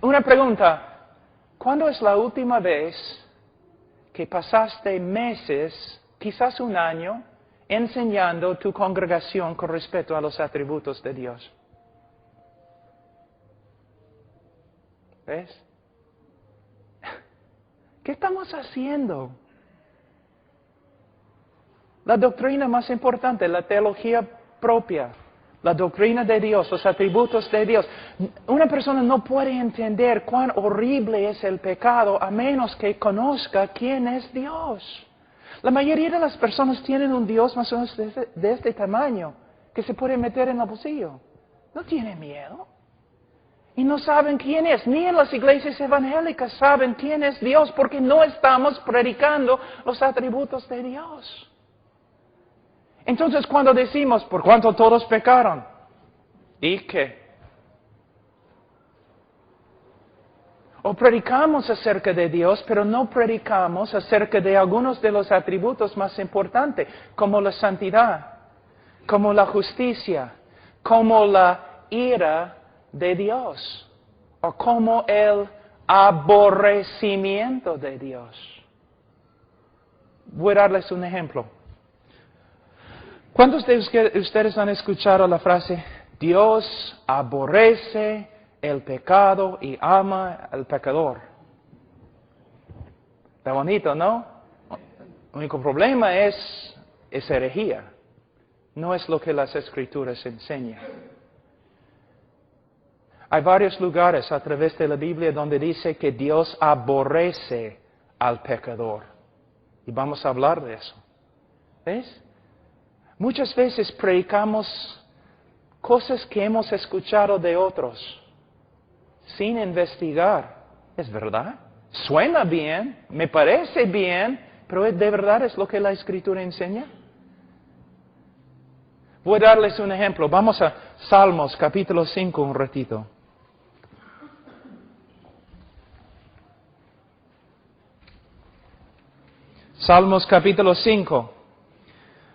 Una pregunta. ¿Cuándo es la última vez que pasaste meses, quizás un año, enseñando tu congregación con respecto a los atributos de Dios? ¿Ves? ¿Qué estamos haciendo? La doctrina más importante, la teología propia, la doctrina de Dios, los atributos de Dios. Una persona no puede entender cuán horrible es el pecado a menos que conozca quién es Dios. La mayoría de las personas tienen un Dios más o menos de este tamaño, que se puede meter en el bolsillo. No tiene miedo. Y no saben quién es. Ni en las iglesias evangélicas saben quién es Dios, porque no estamos predicando los atributos de Dios. Entonces cuando decimos, por cuanto todos pecaron, ¿y qué? O predicamos acerca de Dios, pero no predicamos acerca de algunos de los atributos más importantes, como la santidad, como la justicia, como la ira de Dios, o como el aborrecimiento de Dios. Voy a darles un ejemplo. ¿Cuántos de ustedes han escuchado la frase, Dios aborrece el pecado y ama al pecador? Está bonito, ¿no? El único problema es herejía. No es lo que las Escrituras enseñan. Hay varios lugares a través de la Biblia donde dice que Dios aborrece al pecador. Y vamos a hablar de eso. ¿Ves? Muchas veces predicamos cosas que hemos escuchado de otros, sin investigar. ¿Es verdad? Suena bien, me parece bien, pero ¿de verdad es lo que la Escritura enseña? Voy a darles un ejemplo. Vamos a Salmos capítulo 5 un ratito. Salmos capítulo 5.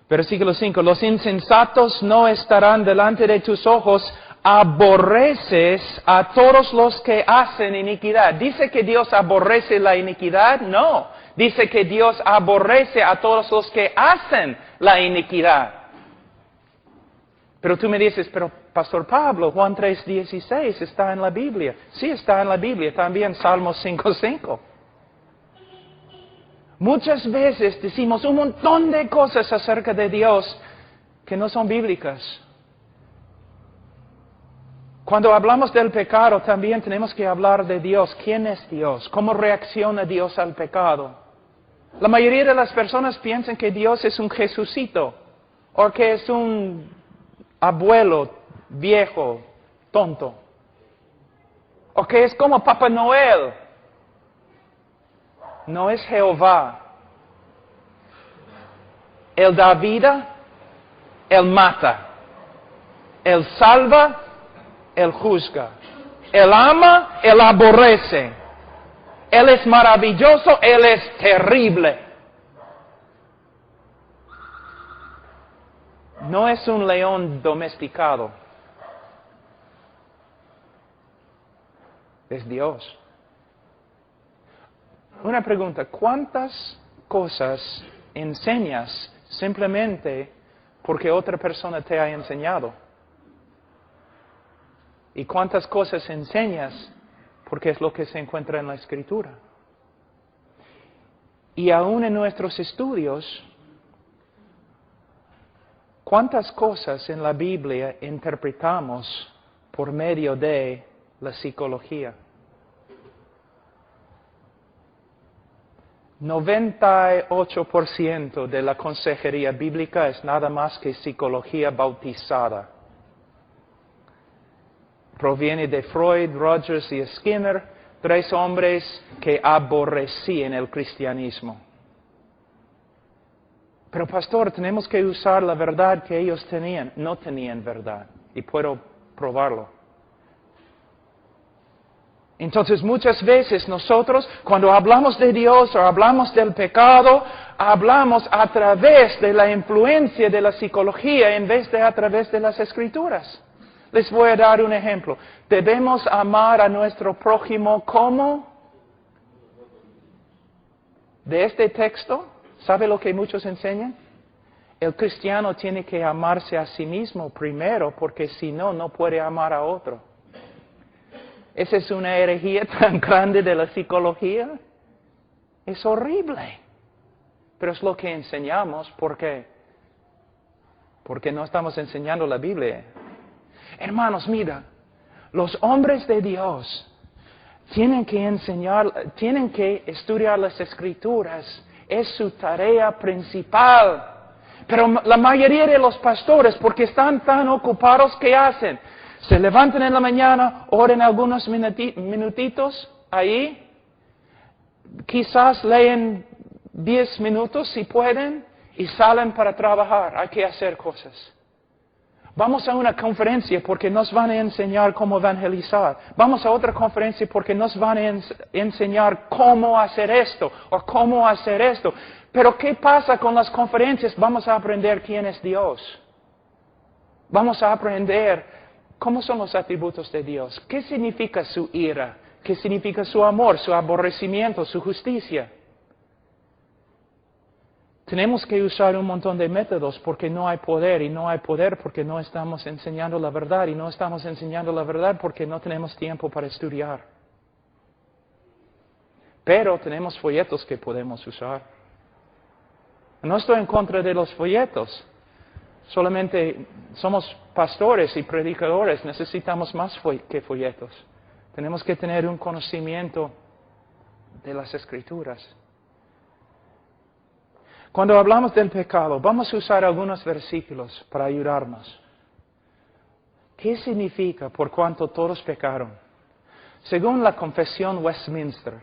Versículo 5, los insensatos no estarán delante de tus ojos, aborreces a todos los que hacen iniquidad. ¿Dice que Dios aborrece la iniquidad? No. Dice que Dios aborrece a todos los que hacen la iniquidad. Pero tú me dices, pero Pastor Pablo, Juan 3:16 está en la Biblia. Sí, está en la Biblia, también Salmos 5:5. Muchas veces decimos un montón de cosas acerca de Dios que no son bíblicas. Cuando hablamos del pecado también tenemos que hablar de Dios. ¿Quién es Dios? ¿Cómo reacciona Dios al pecado? La mayoría de las personas piensan que Dios es un Jesucito o que es un abuelo viejo, tonto. O que es como Papá Noel. No es Jehová. Él da vida, Él mata. Él salva, Él juzga. Él ama, Él aborrece. Él es maravilloso, Él es terrible. No es un león domesticado. Es Dios. Una pregunta, ¿cuántas cosas enseñas simplemente porque otra persona te ha enseñado? ¿Y cuántas cosas enseñas porque es lo que se encuentra en la Escritura? Y aún en nuestros estudios, ¿cuántas cosas en la Biblia interpretamos por medio de la psicología? 98% de la consejería bíblica es nada más que psicología bautizada. Proviene de Freud, Rogers y Skinner, 3 hombres que aborrecían el cristianismo. Pero pastor, tenemos que usar la verdad que ellos tenían. No tenían verdad, y puedo probarlo. Entonces muchas veces nosotros, cuando hablamos de Dios o hablamos del pecado, hablamos a través de la influencia de la psicología en vez de a través de las Escrituras. Les voy a dar un ejemplo. Debemos amar a nuestro prójimo como. De este texto, ¿sabe lo que muchos enseñan? El cristiano tiene que amarse a sí mismo primero, porque si no, no puede amar a otro. Esa es una herejía tan grande de la psicología. Es horrible. Pero es lo que enseñamos. ¿Por qué? Porque no estamos enseñando la Biblia. Hermanos, mira, los hombres de Dios tienen que estudiar las Escrituras. Es su tarea principal. Pero la mayoría de los pastores, porque están tan ocupados, ¿qué hacen? Se levantan en la mañana, oran algunos minutitos ahí, quizás leen 10 minutos si pueden y salen para trabajar. Hay que hacer cosas. Vamos a una conferencia porque nos van a enseñar cómo evangelizar. Vamos a otra conferencia porque nos van a enseñar cómo hacer esto o cómo hacer esto. Pero ¿qué pasa con las conferencias? Vamos a aprender quién es Dios. Vamos a aprender cómo son los atributos de Dios. ¿Qué significa su ira? ¿Qué significa su amor, su aborrecimiento, su justicia? Tenemos que usar un montón de métodos porque no hay poder, y no hay poder porque no estamos enseñando la verdad, y no estamos enseñando la verdad porque no tenemos tiempo para estudiar. Pero tenemos folletos que podemos usar. No estoy en contra de los folletos, solamente somos pastores y predicadores, necesitamos más que folletos. Tenemos que tener un conocimiento de las Escrituras. Cuando hablamos del pecado, vamos a usar algunos versículos para ayudarnos. ¿Qué significa por cuanto todos pecaron? Según la confesión Westminster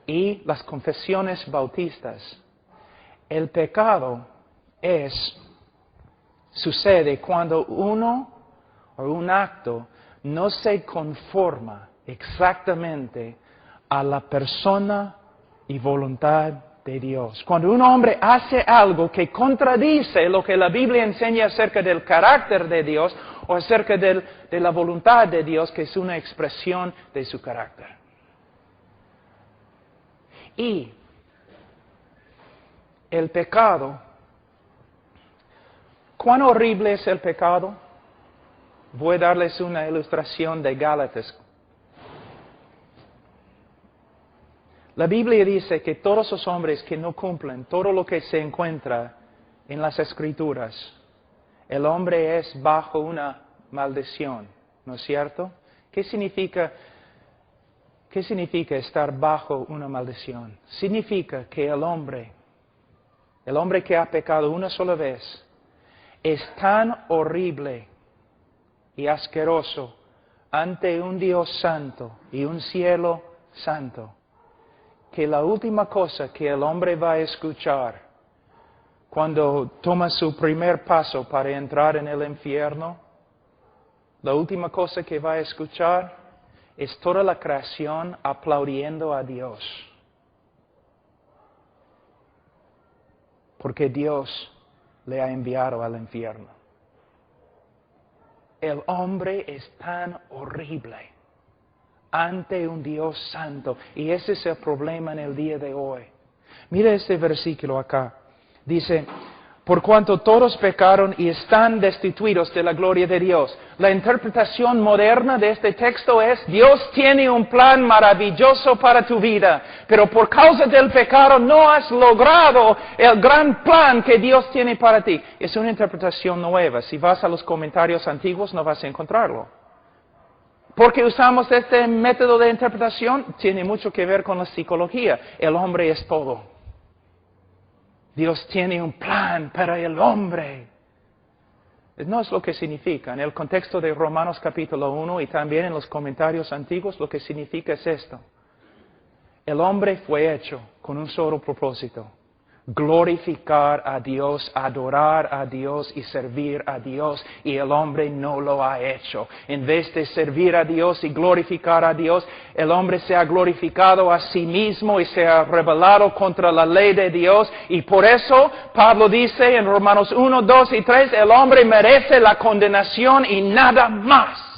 y las confesiones bautistas, el pecado sucede cuando uno o un acto no se conforma exactamente a la persona y voluntad de Dios. Cuando un hombre hace algo que contradice lo que la Biblia enseña acerca del carácter de Dios o acerca de la voluntad de Dios, que es una expresión de su carácter. Y el pecado, ¿cuán horrible es el pecado? Voy a darles una ilustración de Gálatas. La Biblia dice que todos los hombres que no cumplen todo lo que se encuentra en las Escrituras, el hombre es bajo una maldición, ¿no es cierto? ¿Qué significa estar bajo una maldición? Significa que el hombre que ha pecado una sola vez, es tan horrible y asqueroso ante un Dios santo y un cielo santo, que la última cosa que el hombre va a escuchar cuando toma su primer paso para entrar en el infierno, la última cosa que va a escuchar es toda la creación aplaudiendo a Dios. Porque Dios le ha enviado al infierno. El hombre es tan horrible ante un Dios santo. Y ese es el problema en el día de hoy. Mira este versículo acá. Dice, por cuanto todos pecaron y están destituidos de la gloria de Dios. La interpretación moderna de este texto es, Dios tiene un plan maravilloso para tu vida, pero por causa del pecado no has logrado el gran plan que Dios tiene para ti. Es una interpretación nueva. Si vas a los comentarios antiguos no vas a encontrarlo. ¿Por qué usamos este método de interpretación? Tiene mucho que ver con la psicología. El hombre es todo. Dios tiene un plan para el hombre. No es lo que significa. En el contexto de Romanos capítulo 1 y también en los comentarios antiguos, lo que significa es esto. El hombre fue hecho con un solo propósito. glorificar a Dios, adorar a Dios y servir a Dios, y el hombre no lo ha hecho. En vez de servir a Dios y glorificar a Dios, el hombre se ha glorificado a sí mismo y se ha rebelado contra la ley de Dios, y por eso Pablo dice en Romanos 1, 2 y 3, el hombre merece la condenación y nada más.